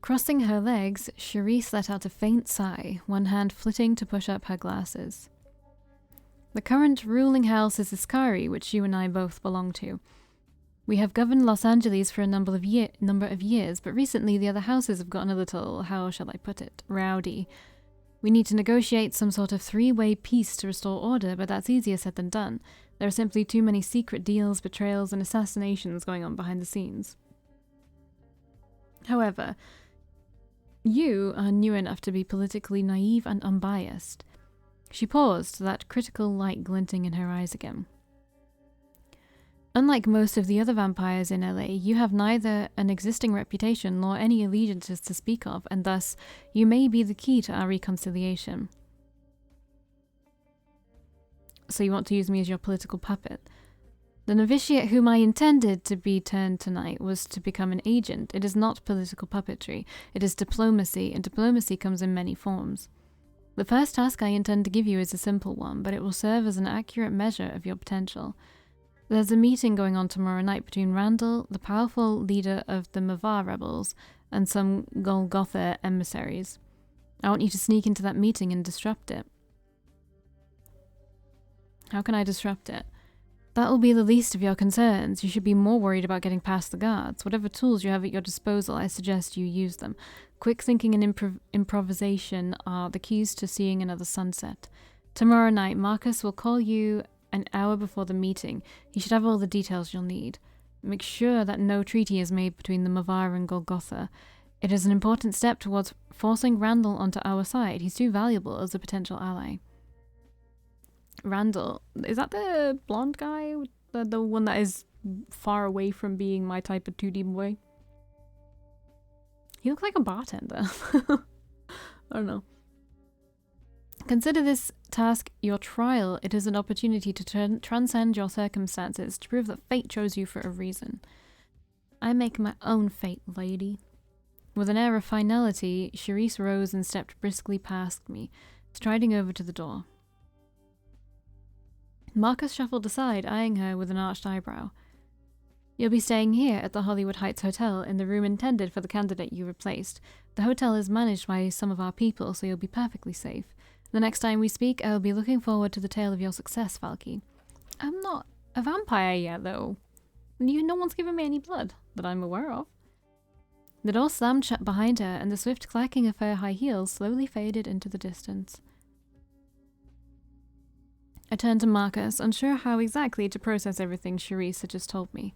Crossing her legs, Charisse let out a faint sigh, one hand flitting to push up her glasses. The current ruling house is Iskari, which you and I both belong to. We have governed Los Angeles for a number of years, but recently the other houses have gotten a little, how shall I put it, rowdy. We need to negotiate some sort of three-way peace to restore order, but that's easier said than done. There are simply too many secret deals, betrayals, and assassinations going on behind the scenes. However, you are new enough to be politically naive and unbiased. She paused, that critical light glinting in her eyes again. Unlike most of the other vampires in LA, you have neither an existing reputation nor any allegiances to speak of, and thus you may be the key to our reconciliation. So you want to use me as your political puppet? The novitiate whom I intended to be turned tonight was to become an agent. It is not political puppetry. It is diplomacy, and diplomacy comes in many forms. The first task I intend to give you is a simple one, but it will serve as an accurate measure of your potential. There's a meeting going on tomorrow night between Randall, the powerful leader of the Mavar rebels, and some Golgotha emissaries. I want you to sneak into that meeting and disrupt it. How can I disrupt it? That will be the least of your concerns. You should be more worried about getting past the guards. Whatever tools you have at your disposal, I suggest you use them. Quick thinking and improvisation are the keys to seeing another sunset. Tomorrow night, Marcus will call you an hour before the meeting. He should have all the details you'll need. Make sure that no treaty is made between the Mavar and Golgotha. It is an important step towards forcing Randall onto our side. He's too valuable as a potential ally. Randall, is that the blonde guy? The one that is far away from being my type of 2D boy? He looked like a bartender. I don't know. Consider this task your trial. It is an opportunity to transcend your circumstances, to prove that fate chose you for a reason. I make my own fate, lady. With an air of finality, Charisse rose and stepped briskly past me, striding over to the door. Marcus shuffled aside, eyeing her with an arched eyebrow. You'll be staying here at the Hollywood Heights Hotel, in the room intended for the candidate you replaced. The hotel is managed by some of our people, so you'll be perfectly safe. The next time we speak, I'll be looking forward to the tale of your success, Valkii. I'm not a vampire yet, though. No one's given me any blood that I'm aware of. The door slammed shut behind her, and the swift clacking of her high heels slowly faded into the distance. I turned to Marcus, unsure how exactly to process everything Charisse had just told me.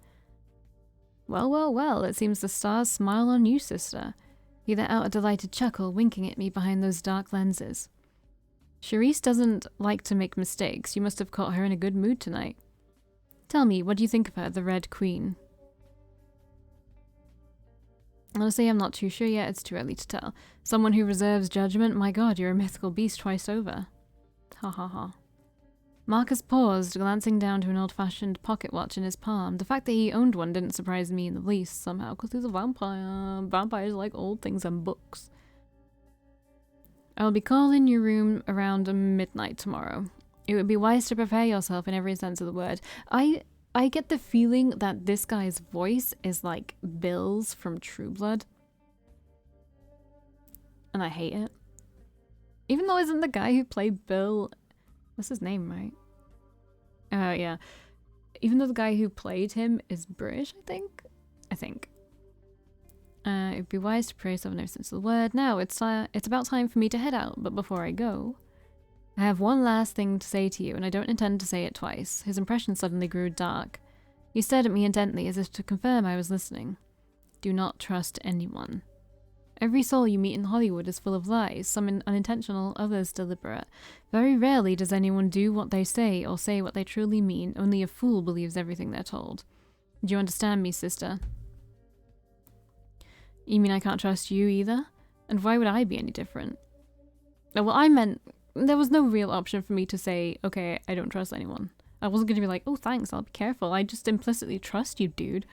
Well, it seems the stars smile on you, sister. He let out a delighted chuckle, winking at me behind those dark lenses. Charisse doesn't like to make mistakes. You must have caught her in a good mood tonight. Tell me, what do you think of her, the Red Queen? Honestly, I'm not too sure yet. It's too early to tell. Someone who reserves judgment? My god, you're a mythical beast twice over. Ha ha ha. Marcus paused, glancing down to an old-fashioned pocket watch in his palm. The fact that he owned one didn't surprise me in the least, somehow, because he's a vampire. Vampires like old things and books. I'll be calling your room around midnight tomorrow. It would be wise to prepare yourself in every sense of the word. I get the feeling that this guy's voice is like Bill's from True Blood. And I hate it. Even though isn't the guy who played Bill... What's his name, right? Yeah. Even though the guy who played him is British, I think. It'd be wise to praise of no sense of the word. Now, it's about time for me to head out, but before I go, I have one last thing to say to you, and I don't intend to say it twice. His impression suddenly grew dark. He stared at me intently, as if to confirm I was listening. Do not trust anyone. Every soul you meet in Hollywood is full of lies, some unintentional, others deliberate. Very rarely does anyone do what they say or say what they truly mean. Only a fool believes everything they're told. Do you understand me, sister? You mean I can't trust you either? And why would I be any different? Well, I meant there was no real option for me to say, okay, I don't trust anyone. I wasn't going to be like, oh, thanks, I'll be careful. I just implicitly trust you, dude.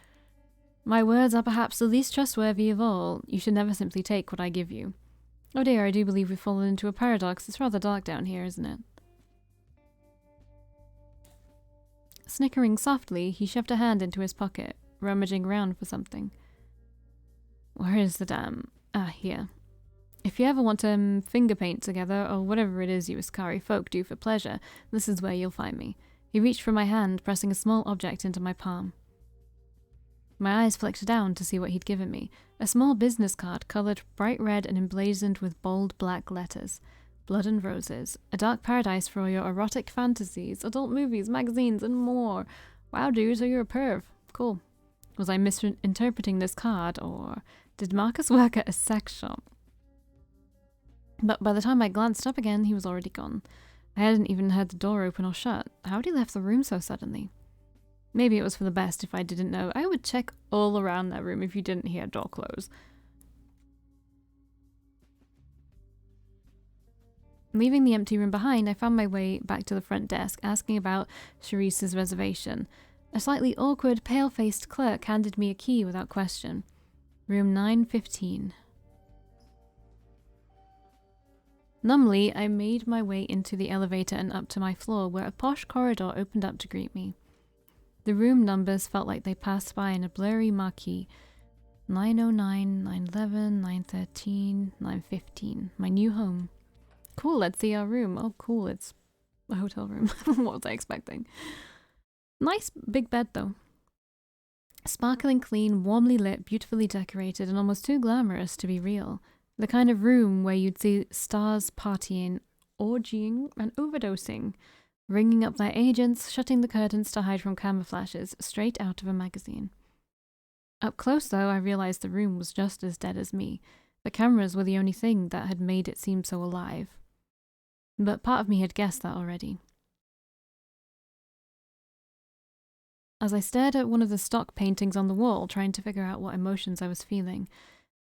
My words are perhaps the least trustworthy of all. You should never simply take what I give you. Oh dear, I do believe we've fallen into a paradox. It's rather dark down here, isn't it? Snickering softly, he shoved a hand into his pocket, rummaging around for something. Where is the damn... Ah, here. If you ever want to finger paint together, or whatever it is you Iskari folk do for pleasure, this is where you'll find me. He reached for my hand, pressing a small object into my palm. My eyes flicked down to see what he'd given me. A small business card coloured bright red and emblazoned with bold black letters. Blood and Roses. A dark paradise for all your erotic fantasies, adult movies, magazines, and more. Wow, dude, so you're a perv. Cool. Was I misinterpreting this card, or did Marcus work at a sex shop? But by the time I glanced up again, he was already gone. I hadn't even heard the door open or shut. How had he left the room so suddenly? Maybe it was for the best if I didn't know. I would check all around that room if you didn't hear a door close. Leaving the empty room behind, I found my way back to the front desk, asking about Charisse's reservation. A slightly awkward, pale-faced clerk handed me a key without question. Room 915. Numbly, I made my way into the elevator and up to my floor, where a posh corridor opened up to greet me. The room numbers felt like they passed by in a blurry marquee. 909, 911, 913, 915. My new home. Cool, let's see our room. Oh, cool, it's a hotel room. What was I expecting? Nice big bed, though. Sparkling clean, warmly lit, beautifully decorated, and almost too glamorous to be real. The kind of room where you'd see stars partying, orgying, and overdosing, ringing up their agents, shutting the curtains to hide from camera flashes, straight out of a magazine. Up close, though, I realized the room was just as dead as me. The cameras were the only thing that had made it seem so alive. But part of me had guessed that already. As I stared at one of the stock paintings on the wall, trying to figure out what emotions I was feeling,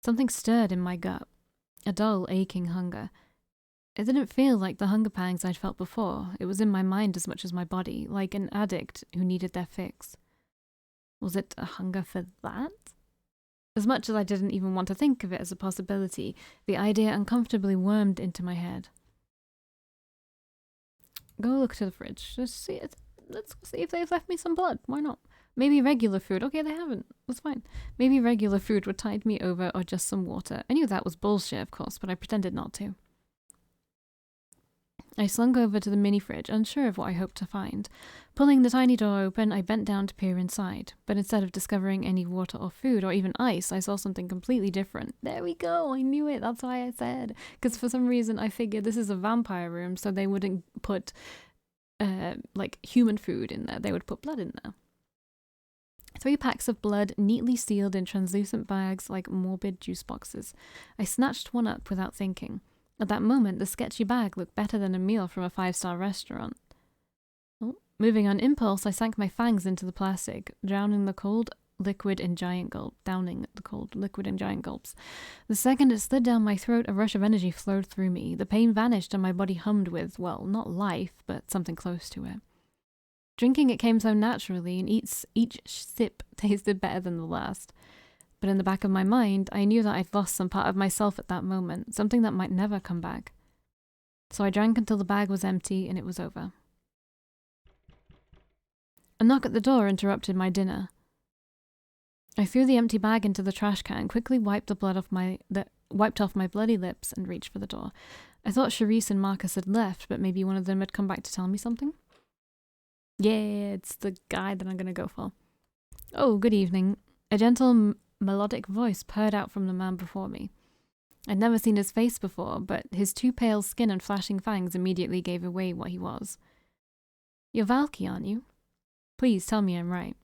something stirred in my gut. A dull, aching hunger. It didn't feel like the hunger pangs I'd felt before. It was in my mind as much as my body, like an addict who needed their fix. Was it a hunger for that? As much as I didn't even want to think of it as a possibility, the idea uncomfortably wormed into my head. Go look to the fridge. Just see it. Let's see if they've left me some blood. Why not? Maybe regular food. Okay, they haven't. That's fine. Maybe regular food would tide me over, or just some water. I knew that was bullshit, of course, but I pretended not to. I slunk over to the mini fridge, unsure of what I hoped to find. Pulling the tiny door open, I bent down to peer inside. But instead of discovering any water or food, or even ice, I saw something completely different. There we go! I knew it! That's why I said. Because for some reason I figured this is a vampire room, so they wouldn't put like human food in there. They would put blood in there. 3 packs of blood, neatly sealed in translucent bags like morbid juice boxes. I snatched one up without thinking. At that moment, the sketchy bag looked better than a meal from a 5-star restaurant. Oh, moving on impulse, I sank my fangs into the plastic, downing the cold liquid in giant gulps. The second it slid down my throat, a rush of energy flowed through me. The pain vanished and my body hummed with, well, not life, but something close to it. Drinking it came so naturally, and each sip tasted better than the last. But in the back of my mind, I knew that I'd lost some part of myself at that moment, something that might never come back. So I drank until the bag was empty and it was over. A knock at the door interrupted my dinner. I threw the empty bag into the trash can, quickly wiped off my bloody lips, and reached for the door. I thought Charisse and Marcus had left, but maybe one of them had come back to tell me something? Yeah, it's the guy that I'm gonna go for. Oh, good evening. A gentle, melodic voice purred out from the man before me. I'd never seen his face before, but his too pale skin and flashing fangs immediately gave away what he was. You're Valkii, aren't you? Please tell me I'm right.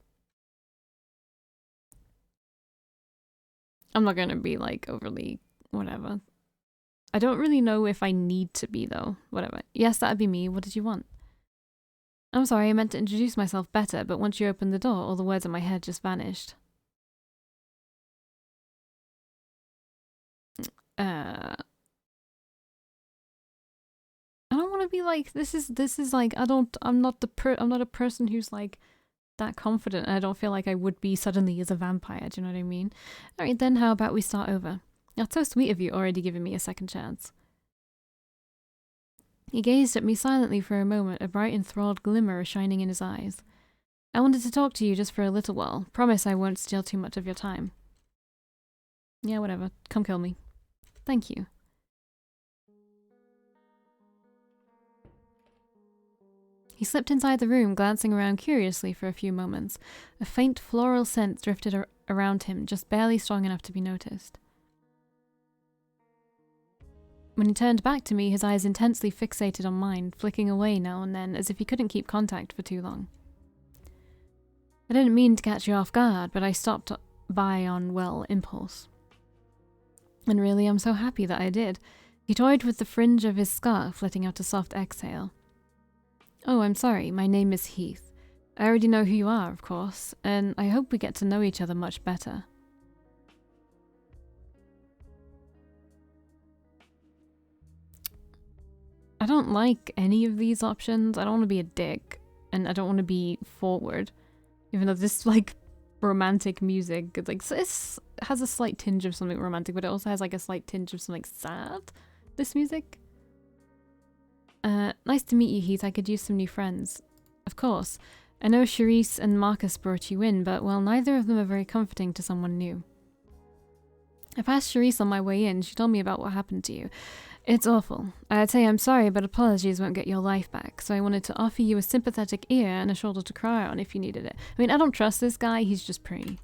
I'm not gonna be like overly whatever. I don't really know if I need to be though. Whatever. Yes, that'd be me. What did you want? I'm sorry, I meant to introduce myself better, but once you opened the door, all the words in my head just vanished. I don't want to be like, this is like, I'm not a person who's like that confident, and I don't feel like I would be suddenly as a vampire, do you know what I mean? Alright then, how about we start over? That's so sweet of you already giving me a second chance. He gazed at me silently for a moment, a bright enthralled glimmer shining in his eyes. I wanted to talk to you just for a little while. Promise I won't steal too much of your time. Yeah, whatever. Come kill me. Thank you. He slipped inside the room, glancing around curiously for a few moments. A faint floral scent drifted around him, just barely strong enough to be noticed. When he turned back to me, his eyes intensely fixated on mine, flicking away now and then, as if he couldn't keep contact for too long. I didn't mean to catch you off guard, but I stopped by on, well, impulse. And really, I'm so happy that I did. He toyed with the fringe of his scarf, letting out a soft exhale. Oh, I'm sorry, my name is Heath. I already know who you are, of course, and I hope we get to know each other much better. I don't like any of these options. I don't want to be a dick, and I don't want to be forward. Even though this, like, romantic music, it's like, this has a slight tinge of something romantic, but it also has, like, a slight tinge of something sad, this music. Nice to meet you, Heath. I could use some new friends. Of course. I know Charisse and Marcus brought you in, but, well, neither of them are very comforting to someone new. I passed Charisse on my way in. She told me about what happened to you. It's awful. I'd say I'm sorry, but apologies won't get your life back, so I wanted to offer you a sympathetic ear and a shoulder to cry on if you needed it. I mean, I don't trust this guy. He's just pretty.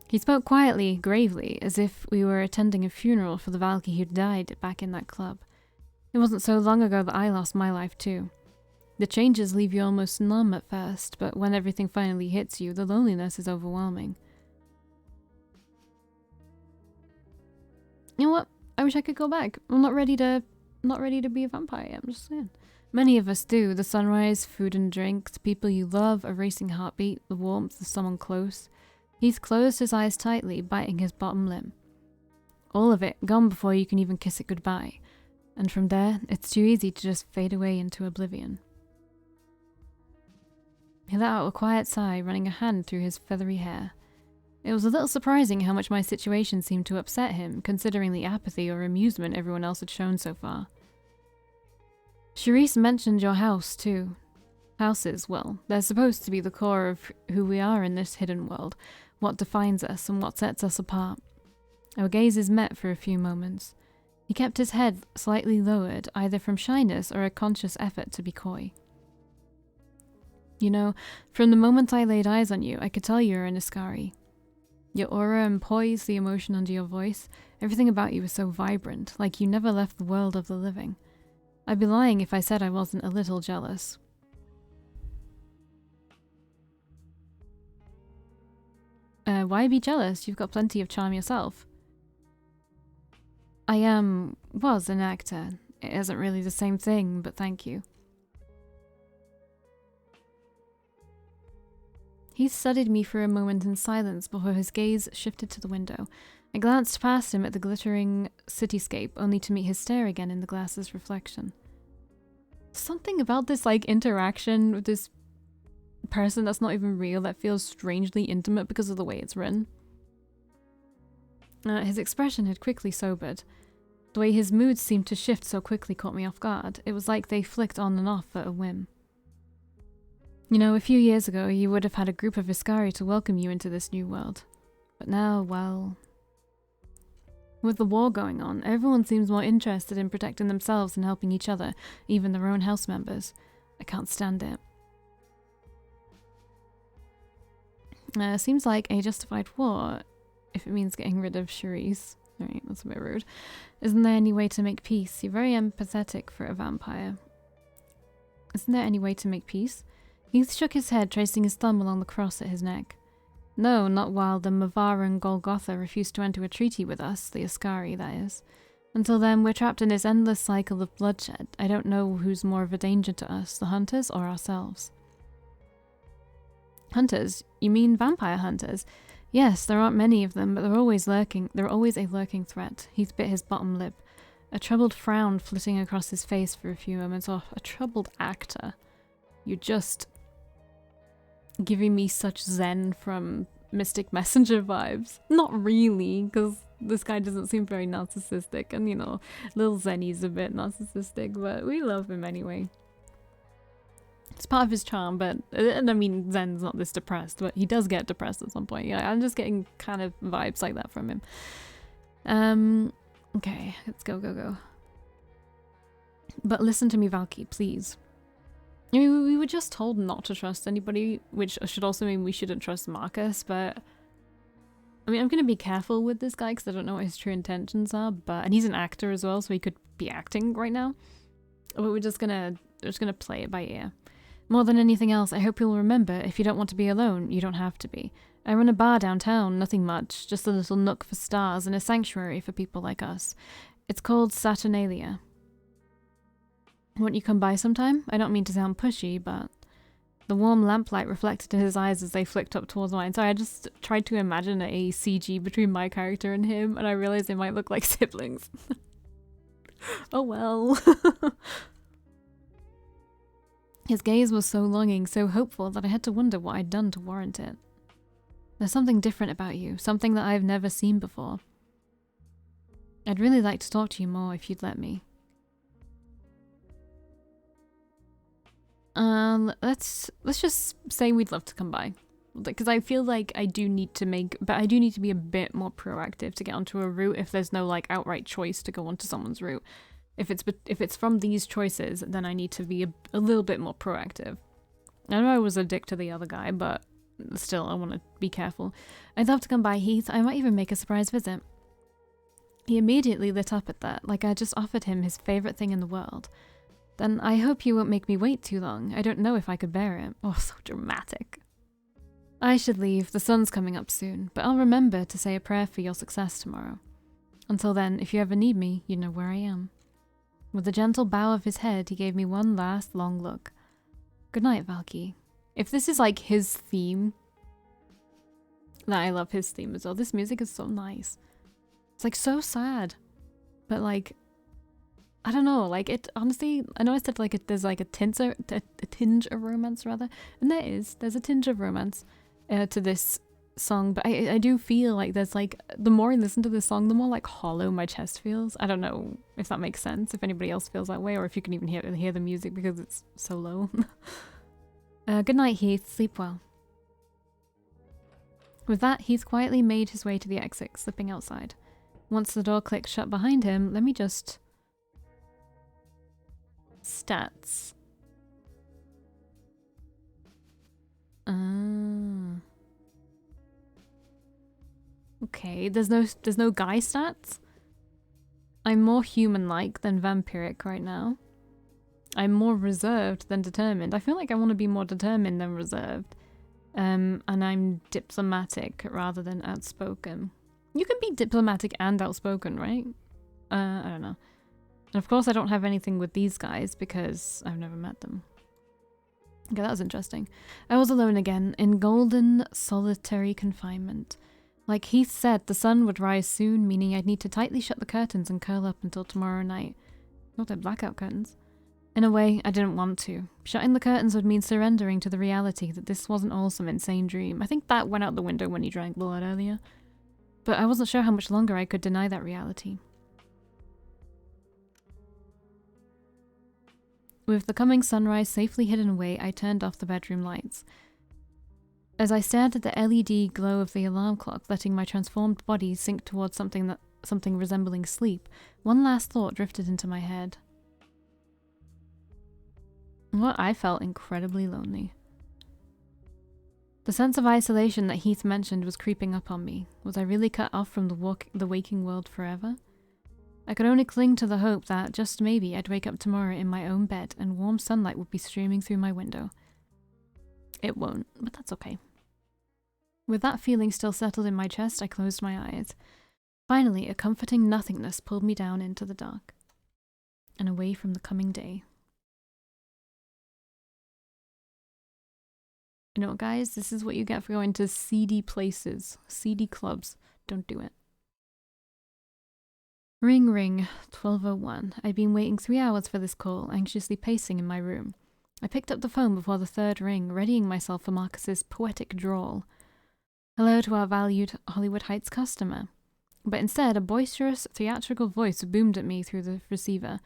He spoke quietly, gravely, as if we were attending a funeral for the Valkii who died back in that club. It wasn't so long ago that I lost my life too. The changes leave you almost numb at first, but when everything finally hits you, the loneliness is overwhelming. You know what? I wish I could go back. I'm not ready to be a vampire. I'm just saying. Many of us do. The sunrise, food and drink, the people you love, a racing heartbeat, the warmth of someone close. Heath closed his eyes tightly, biting his bottom lip. All of it gone before you can even kiss it goodbye. And from there, it's too easy to just fade away into oblivion. He let out a quiet sigh, running a hand through his feathery hair. It was a little surprising how much my situation seemed to upset him, considering the apathy or amusement everyone else had shown so far. Charisse mentioned your house, too. Houses, well, they're supposed to be the core of who we are in this hidden world, what defines us and what sets us apart. Our gazes met for a few moments. He kept his head slightly lowered, either from shyness or a conscious effort to be coy. You know, from the moment I laid eyes on you, I could tell you were an Iskari. Your aura and poise, the emotion under your voice, everything about you was so vibrant, like you never left the world of the living. I'd be lying if I said I wasn't a little jealous. Why be jealous? You've got plenty of charm yourself. I was an actor. It isn't really the same thing, but thank you. He studied me for a moment in silence before his gaze shifted to the window. I glanced past him at the glittering cityscape, only to meet his stare again in the glass's reflection. Something about this, like, interaction with this person that's not even real that feels strangely intimate because of the way it's written. His expression had quickly sobered. The way his moods seemed to shift so quickly caught me off guard. It was like they flicked on and off at a whim. You know, a few years ago, you would have had a group of Iskari to welcome you into this new world. But now, well... With the war going on, everyone seems more interested in protecting themselves and helping each other, even their own house members. I can't stand it. Seems like a justified war, if it means getting rid of Charisse. Alright, that's a bit rude. Isn't there any way to make peace? You're very empathetic for a vampire. Isn't there any way to make peace? He shook his head, tracing his thumb along the cross at his neck. No, not while the Mavara and Golgotha refused to enter a treaty with us, the Iskari, that is. Until then, we're trapped in this endless cycle of bloodshed. I don't know who's more of a danger to us, the hunters or ourselves. Hunters? You mean vampire hunters? Yes, there aren't many of them, but they're always lurking. They're always a lurking threat. Heath bit his bottom lip, a troubled frown flitting across his face for a few moments. Oh, a troubled actor. You're just giving me such Zen from Mystic Messenger vibes. Not really, because this guy doesn't seem very narcissistic, and you know, little Zenny's a bit narcissistic, but we love him anyway. It's part of his charm, but, and I mean, Zen's not this depressed, but he does get depressed at some point. Yeah, I'm just getting kind of vibes like that from him. Okay, let's go, go, go. But listen to me, Valkii, please. I mean, we were just told not to trust anybody, which should also mean we shouldn't trust Marcus, but... I mean, I'm gonna be careful with this guy because I don't know what his true intentions are, but... And he's an actor as well, so he could be acting right now. But we're just gonna play it by ear. More than anything else, I hope you'll remember, if you don't want to be alone, you don't have to be. I run a bar downtown, nothing much, just a little nook for stars and a sanctuary for people like us. It's called Saturnalia. Won't you come by sometime? I don't mean to sound pushy, but... The warm lamplight reflected in his eyes as they flicked up towards mine. Sorry, I just tried to imagine a CG between my character and him, and I realized they might look like siblings. Oh well. His gaze was so longing, so hopeful, that I had to wonder what I'd done to warrant it. There's something different about you, something that I've never seen before. I'd really like to talk to you more if you'd let me. Let's just say we'd love to come by. Because I feel like I do need to be a bit more proactive to get onto a route if there's no like outright choice to go onto someone's route. If it's from these choices, then I need to be a little bit more proactive. I know I was a dick to the other guy, but still, I want to be careful. I'd love to come by, Heath. I might even make a surprise visit. He immediately lit up at that, like I just offered him his favourite thing in the world. Then I hope you won't make me wait too long. I don't know if I could bear it. Oh, so dramatic. I should leave. The sun's coming up soon, but I'll remember to say a prayer for your success tomorrow. Until then, if you ever need me, you know where I am. With a gentle bow of his head, he gave me one last long look. Good night, Valkii. If this is like his theme, then I love his theme as well. This music is so nice. It's like so sad, but like, I don't know, like it honestly, I know I said like there's like a tinge of romance rather, and there's a tinge of romance to this song, but I do feel like there's like, the more I listen to this song, the more like hollow my chest feels. I don't know if that makes sense, if anybody else feels that way, or if you can even hear the music because it's so low. Good night, Heath. Sleep well. With that, Heath quietly made his way to the exit, slipping outside. Once the door clicked shut behind him, let me just... Stats. Okay, there's no guy stats. I'm more human-like than vampiric right now. I'm more reserved than determined. I feel like I want to be more determined than reserved. And I'm diplomatic rather than outspoken. You can be diplomatic and outspoken, right? I don't know. And of course I don't have anything with these guys because I've never met them. Okay, that was interesting. I was alone again, in golden, solitary confinement. Like Heath said, the sun would rise soon, meaning I'd need to tightly shut the curtains and curl up until tomorrow night. Not the blackout curtains. In a way, I didn't want to. Shutting the curtains would mean surrendering to the reality that this wasn't all some insane dream. I think that went out the window when you drank blood earlier. But I wasn't sure how much longer I could deny that reality. With the coming sunrise safely hidden away, I turned off the bedroom lights. As I stared at the LED glow of the alarm clock, letting my transformed body sink towards something resembling sleep, one last thought drifted into my head. What I felt incredibly lonely. The sense of isolation that Heath mentioned was creeping up on me. Was I really cut off from the waking world forever? I could only cling to the hope that, just maybe, I'd wake up tomorrow in my own bed and warm sunlight would be streaming through my window. It won't, but that's okay. With that feeling still settled in my chest, I closed my eyes. Finally, a comforting nothingness pulled me down into the dark and away from the coming day. You know, guys, this is what you get for going to seedy places, seedy clubs. Don't do it. Ring ring, 12:01. I'd been waiting 3 hours for this call, anxiously pacing in my room. I picked up the phone before the third ring, readying myself for Marcus's poetic drawl. Hello to our valued Hollywood Heights customer. But instead, a boisterous, theatrical voice boomed at me through the receiver.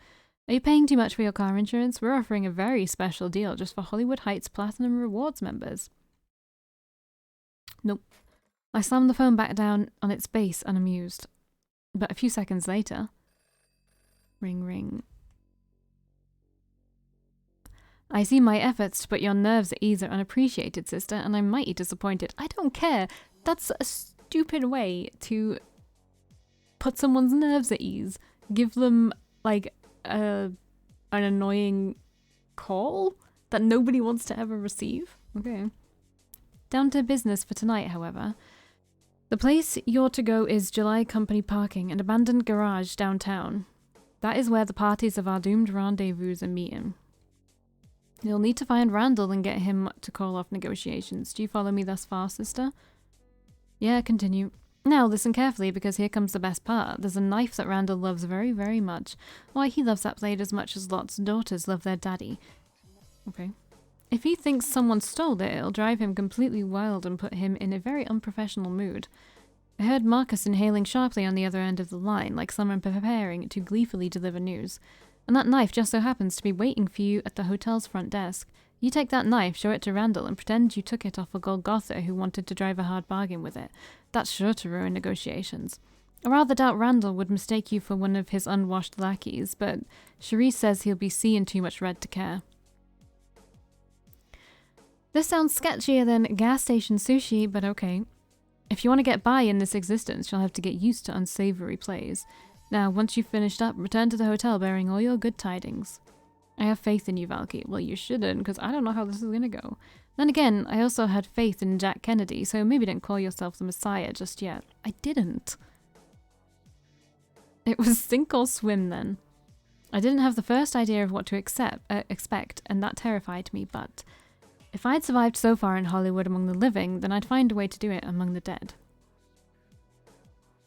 Are you paying too much for your car insurance? We're offering a very special deal just for Hollywood Heights Platinum Rewards members. Nope. I slammed the phone back down on its base, unamused. But a few seconds later... Ring, ring. I see my efforts to put your nerves at ease are unappreciated, sister, and I'm mighty disappointed. I don't care. That's a stupid way to put someone's nerves at ease. Give them, like, an annoying call that nobody wants to ever receive. Okay. Down to business for tonight, however. The place you're to go is July Company Parking, an abandoned garage downtown. That is where the parties of our doomed rendezvous are meeting. You'll need to find Randall and get him to call off negotiations. Do you follow me thus far, sister? Yeah, continue. Now, listen carefully, because here comes the best part. There's a knife that Randall loves very, very much. Why, he loves that blade as much as Lot's daughters love their daddy. Okay. If he thinks someone stole it, it'll drive him completely wild and put him in a very unprofessional mood. I heard Marcus inhaling sharply on the other end of the line, like someone preparing to gleefully deliver news. And that knife just so happens to be waiting for you at the hotel's front desk. You take that knife, show it to Randall, and pretend you took it off a Golgotha who wanted to drive a hard bargain with it. That's sure to ruin negotiations. I rather doubt Randall would mistake you for one of his unwashed lackeys, but Cherie says he'll be seeing too much red to care. This sounds sketchier than gas station sushi, but okay. If you want to get by in this existence, you'll have to get used to unsavory plays. Now, once you've finished up, return to the hotel bearing all your good tidings. I have faith in you, Valkii. Well, you shouldn't, because I don't know how this is going to go. Then again, I also had faith in Jack Kennedy, so maybe don't call yourself the Messiah just yet. I didn't. It was sink or swim then. I didn't have the first idea of what to expect, and that terrified me, but if I'd survived so far in Hollywood among the living, then I'd find a way to do it among the dead.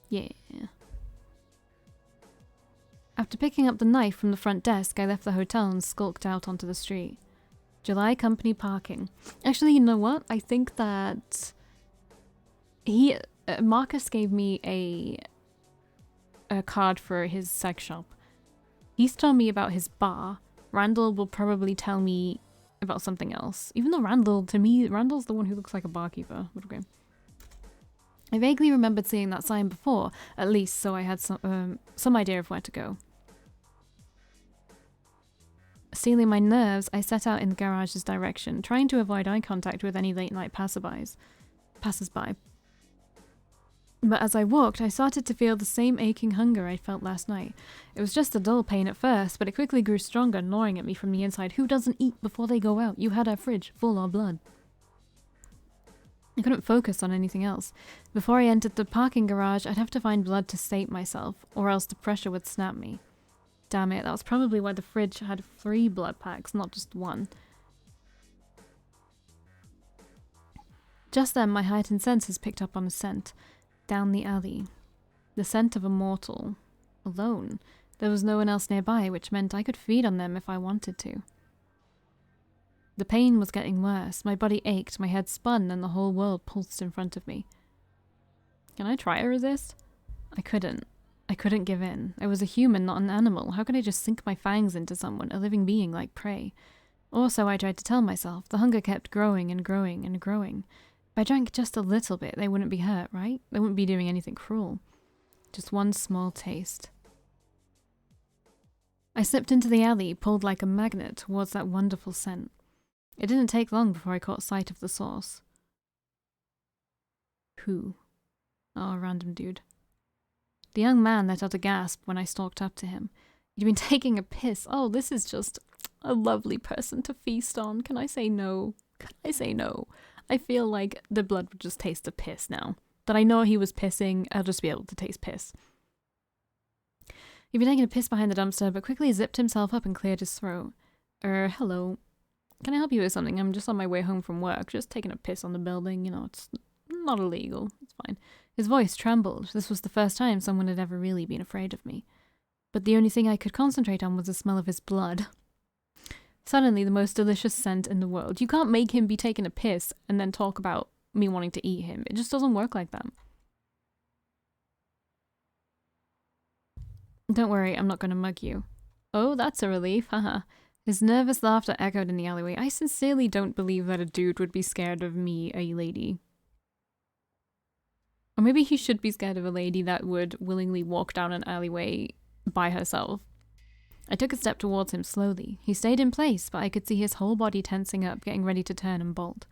Yeah. After picking up the knife from the front desk, I left the hotel and skulked out onto the street. July Company Parking. Actually, you know what? I think that Marcus gave me a card for his sex shop. He's told me about his bar. Randall will probably tell me about something else. Even though Randall's the one who looks like a barkeeper. But okay. I vaguely remembered seeing that sign before, at least, so I had some idea of where to go. Stealing my nerves, I set out in the garage's direction, trying to avoid eye contact with any late-night passers-by. But as I walked, I started to feel the same aching hunger I'd felt last night. It was just a dull pain at first, but it quickly grew stronger, gnawing at me from the inside. Who doesn't eat before they go out? You had our fridge full of blood. I couldn't focus on anything else. Before I entered the parking garage, I'd have to find blood to sate myself, or else the pressure would snap me. Damn it, that was probably why the fridge had 3 blood packs, not just 1. Just then, my heightened senses picked up on a scent. Down the alley. The scent of a mortal. Alone. There was no one else nearby, which meant I could feed on them if I wanted to. The pain was getting worse. My body ached, my head spun, and the whole world pulsed in front of me. Can I try to resist? I couldn't. I couldn't give in. I was a human, not an animal. How could I just sink my fangs into someone, a living being like prey? Or so I tried to tell myself. The hunger kept growing and growing and growing. If I drank just a little bit, they wouldn't be hurt, right? They wouldn't be doing anything cruel. Just one small taste. I slipped into the alley, pulled like a magnet towards that wonderful scent. It didn't take long before I caught sight of the source. Who? Oh, a random dude. The young man let out a gasp when I stalked up to him. You'd been taking a piss. Oh, this is just a lovely person to feast on. Can I say no? Can I say no? I feel like the blood would just taste of piss now. That I know he was pissing, I'll just be able to taste piss. He'd been taking a piss behind the dumpster, but quickly zipped himself up and cleared his throat. Hello. Can I help you with something? I'm just on my way home from work, just taking a piss on the building, you know, it's not illegal. It's fine. His voice trembled. This was the first time someone had ever really been afraid of me. But the only thing I could concentrate on was the smell of his blood. Suddenly, the most delicious scent in the world. You can't make him be taking a piss and then talk about me wanting to eat him. It just doesn't work like that. Don't worry, I'm not going to mug you. Oh, that's a relief, haha. His nervous laughter echoed in the alleyway. I sincerely don't believe that a dude would be scared of me, a lady. Or maybe he should be scared of a lady that would willingly walk down an alleyway by herself. I took a step towards him slowly. He stayed in place, but I could see his whole body tensing up, getting ready to turn and bolt.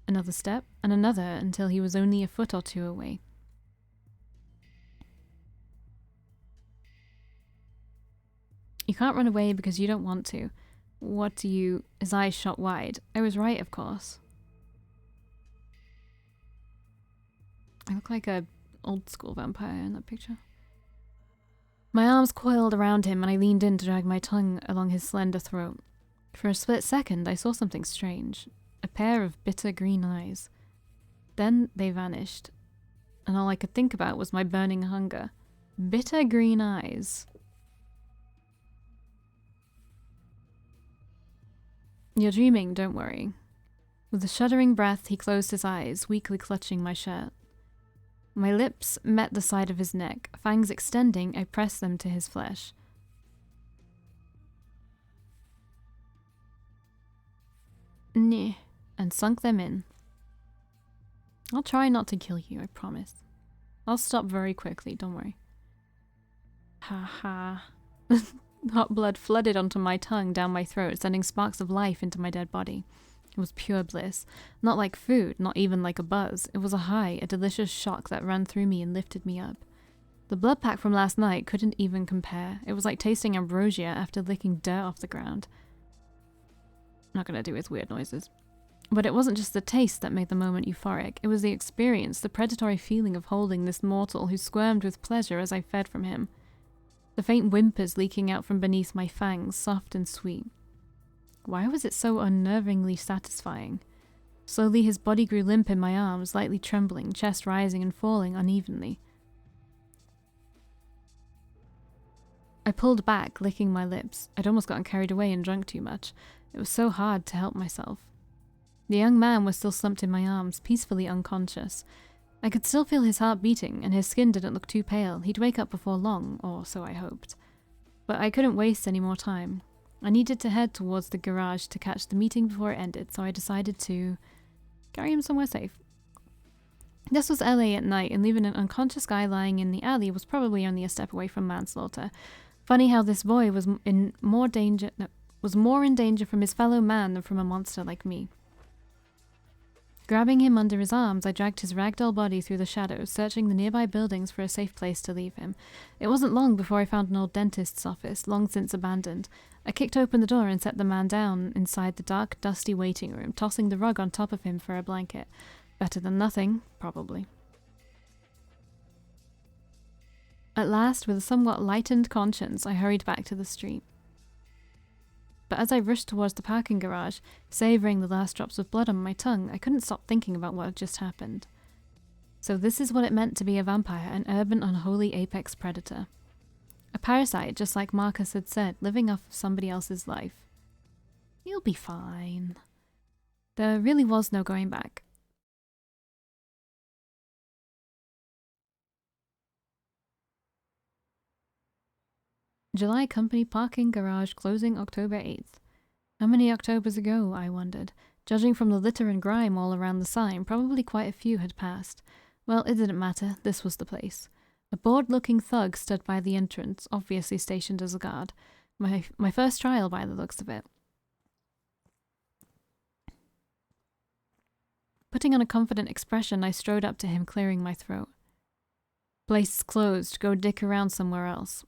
Another step, and another, until he was only a foot or two away. You can't run away because you don't want to. What do you... His eyes shot wide. I was right, of course. I look like a old school vampire in that picture. My arms coiled around him and I leaned in to drag my tongue along his slender throat. For a split second, I saw something strange. A pair of bitter green eyes. Then they vanished. And all I could think about was my burning hunger. Bitter green eyes. You're dreaming, don't worry. With a shuddering breath, he closed his eyes, weakly clutching my shirt. My lips met the side of his neck. Fangs extending, I pressed them to his flesh. Nyeh, and sunk them in. I'll try not to kill you, I promise. I'll stop very quickly, don't worry. Ha ha. Hot blood flooded onto my tongue down my throat, sending sparks of life into my dead body. It was pure bliss. Not like food, not even like a buzz. It was a high, a delicious shock that ran through me and lifted me up. The blood pack from last night couldn't even compare. It was like tasting ambrosia after licking dirt off the ground. Not gonna do with weird noises. But it wasn't just the taste that made the moment euphoric. It was the experience, the predatory feeling of holding this mortal who squirmed with pleasure as I fed from him. The faint whimpers leaking out from beneath my fangs, soft and sweet. Why was it so unnervingly satisfying? Slowly his body grew limp in my arms, lightly trembling, chest rising and falling unevenly. I pulled back, licking my lips. I'd almost gotten carried away and drunk too much. It was so hard to help myself. The young man was still slumped in my arms, peacefully unconscious. I could still feel his heart beating, and his skin didn't look too pale. He'd wake up before long, or so I hoped. But I couldn't waste any more time. I needed to head towards the garage to catch the meeting before it ended, so I decided to carry him somewhere safe. This was LA at night, and leaving an unconscious guy lying in the alley was probably only a step away from manslaughter. Funny how this boy was more in danger from his fellow man than from a monster like me. Grabbing him under his arms, I dragged his ragdoll body through the shadows, searching the nearby buildings for a safe place to leave him. It wasn't long before I found an old dentist's office, long since abandoned. I kicked open the door and set the man down inside the dark, dusty waiting room, tossing the rug on top of him for a blanket. Better than nothing, probably. At last, with a somewhat lightened conscience, I hurried back to the street. But as I rushed towards the parking garage, savouring the last drops of blood on my tongue, I couldn't stop thinking about what had just happened. So this is what it meant to be a vampire, an urban, unholy apex predator. A parasite, just like Marcus had said, living off of somebody else's life. You'll be fine. There really was no going back. July company parking garage closing October 8th. How many Octobers ago, I wondered. Judging from the litter and grime all around the sign, probably quite a few had passed. Well, it didn't matter. This was the place. A bored-looking thug stood by the entrance, obviously stationed as a guard. My first trial by the looks of it. Putting on a confident expression, I strode up to him, clearing my throat. Place is closed. Go dick around somewhere else.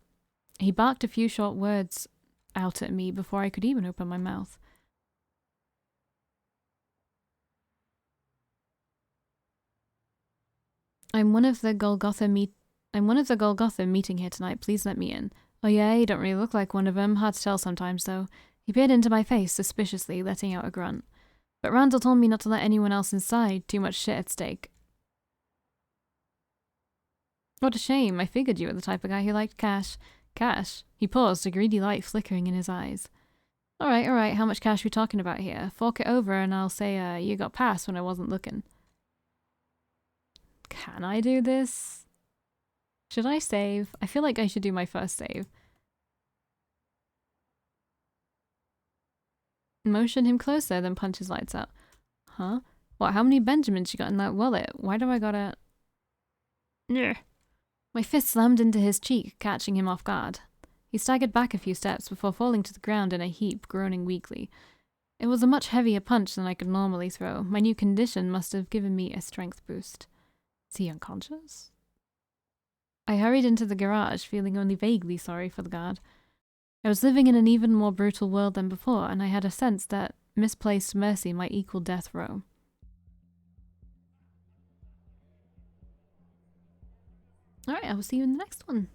He barked a few short words out at me before I could even open my mouth. I'm one of the Golgotha meeting here tonight. Please let me in. Oh yeah, you don't really look like one of them. Hard to tell sometimes, though. He peered into my face suspiciously, letting out a grunt. But Randall told me not to let anyone else inside. Too much shit at stake. What a shame. I figured you were the type of guy who liked cash. Cash? He paused, a greedy light flickering in his eyes. Alright, how much cash we talking about here? Fork it over and I'll say, you got passed when I wasn't looking. Can I do this? Should I save? I feel like I should do my first save. Motion him closer, then punch his lights out. Huh? What, how many Benjamins you got in that wallet? Why do I gotta... Nyeh. My fist slammed into his cheek, catching him off guard. He staggered back a few steps before falling to the ground in a heap, groaning weakly. It was a much heavier punch than I could normally throw. My new condition must have given me a strength boost. Is he unconscious? I hurried into the garage, feeling only vaguely sorry for the guard. I was living in an even more brutal world than before, and I had a sense that misplaced mercy might equal death row. Alright, I will see you in the next one.